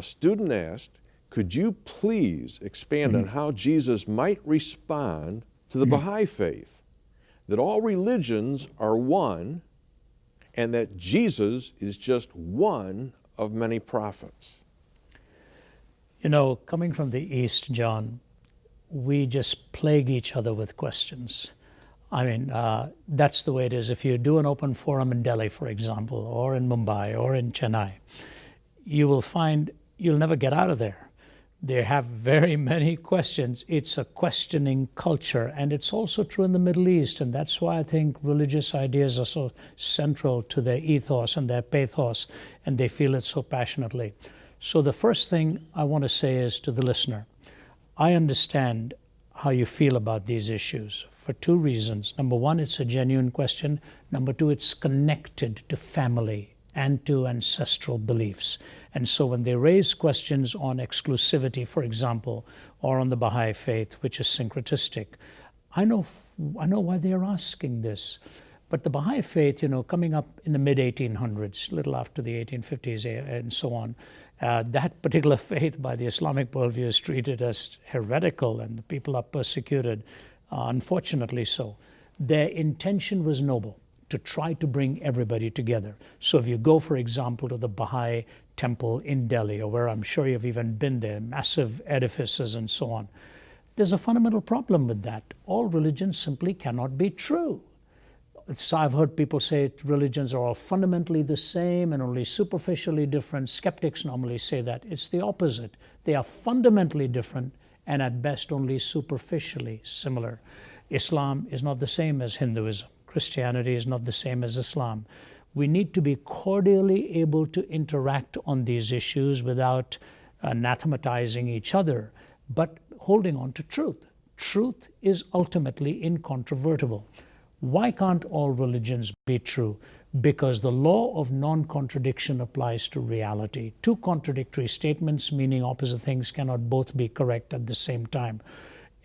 A student asked, could you please expand on how Jesus might respond to the Baha'i faith, that all religions are one and that Jesus is just one of many prophets? You know, coming from the East, John, we just plague each other with questions. I mean, that's the way it is. If you do an open forum in Delhi, for example, or in Mumbai, or in Chennai, you will find you'll never get out of there. They have very many questions. It's a questioning culture, and it's also true in the Middle East, and that's why I think religious ideas are so central to their ethos and their pathos, and they feel it so passionately. So the first thing I want to say is to the listener, I understand how you feel about these issues for two reasons. Number one, it's a genuine question. Number two, it's connected to family and to ancestral beliefs. And so when they raise questions on exclusivity, for example, or on the Baha'i faith, which is syncretistic, I know why they're asking this. But the Baha'i faith, you know, coming up in the mid-1800s, little after the 1850s and so on, that particular faith by the Islamic worldview is treated as heretical, and the people are persecuted, unfortunately so. Their intention was noble, to try to bring everybody together. So if you go, for example, to the Baha'i temple in Delhi, or where I'm sure you've even been there, massive edifices and so on, there's a fundamental problem with that. All religions simply cannot be true. So I've heard people say religions are all fundamentally the same and only superficially different. Skeptics normally say that. It's the opposite. They are fundamentally different and at best only superficially similar. Islam is not the same as Hinduism. Christianity is not the same as Islam. We need to be cordially able to interact on these issues without anathematizing each other, but holding on to truth. Truth is ultimately incontrovertible. Why can't all religions be true? Because the law of non-contradiction applies to reality. Two contradictory statements meaning opposite things cannot both be correct at the same time.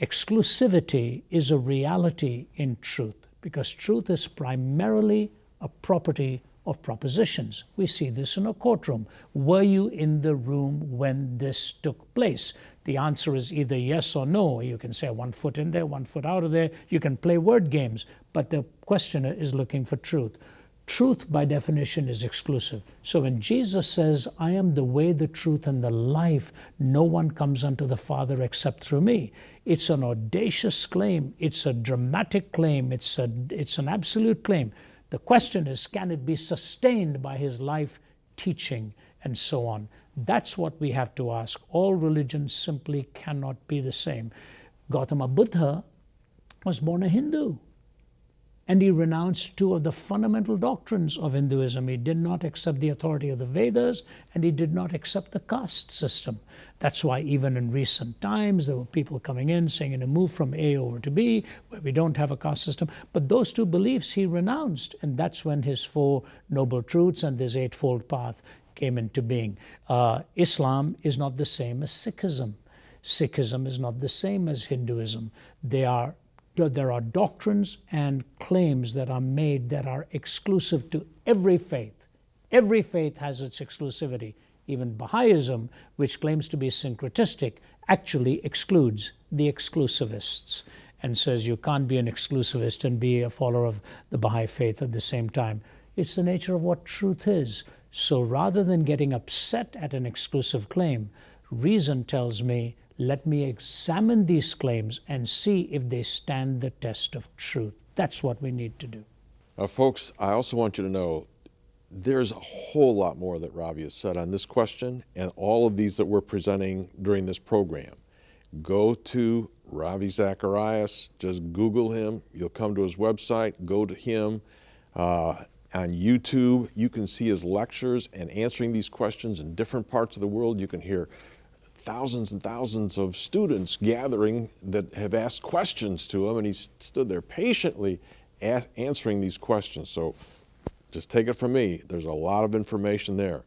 Exclusivity is a reality in truth, because truth is primarily a property of propositions. We see this in a courtroom. Were you in the room when this took place? The answer is either yes or no. You can say 1 foot in there, 1 foot out of there. You can play word games, but the questioner is looking for truth. Truth, by definition, is exclusive. So when Jesus says, I am the way, the truth, and the life, no one comes unto the Father except through me, it's an audacious claim. It's a dramatic claim. It's an absolute claim. The question is, can it be sustained by his life, teaching, and so on? That's what we have to ask. All religions simply cannot be the same. Gautama Buddha was born a Hindu, and he renounced two of the fundamental doctrines of Hinduism. He did not accept the authority of the Vedas, and he did not accept the caste system. That's why even in recent times, there were people coming in saying, move from A over to B, where we don't have a caste system. But those two beliefs he renounced, and that's when his Four Noble Truths and his Eightfold Path came into being. Islam is not the same as Sikhism. Sikhism is not the same as Hinduism. There are doctrines and claims that are made that are exclusive to every faith. Every faith has its exclusivity. Even Baha'ism, which claims to be syncretistic, actually excludes the exclusivists and says you can't be an exclusivist and be a follower of the Baha'i faith at the same time. It's the nature of what truth is. So rather than getting upset at an exclusive claim, reason tells me, let me examine these claims and see if they stand the test of truth. That's what we need to do. Folks, I also want you to know there's a whole lot more that Ravi has said on this question and all of these that we're presenting during this program. Go to Ravi Zacharias, just Google him. You'll come to his website, go to him. On YouTube, you can see his lectures and answering these questions in different parts of the world. You can hear thousands and thousands of students gathering that have asked questions to him, and he's stood there patiently answering these questions. So just take it from me, there's a lot of information there.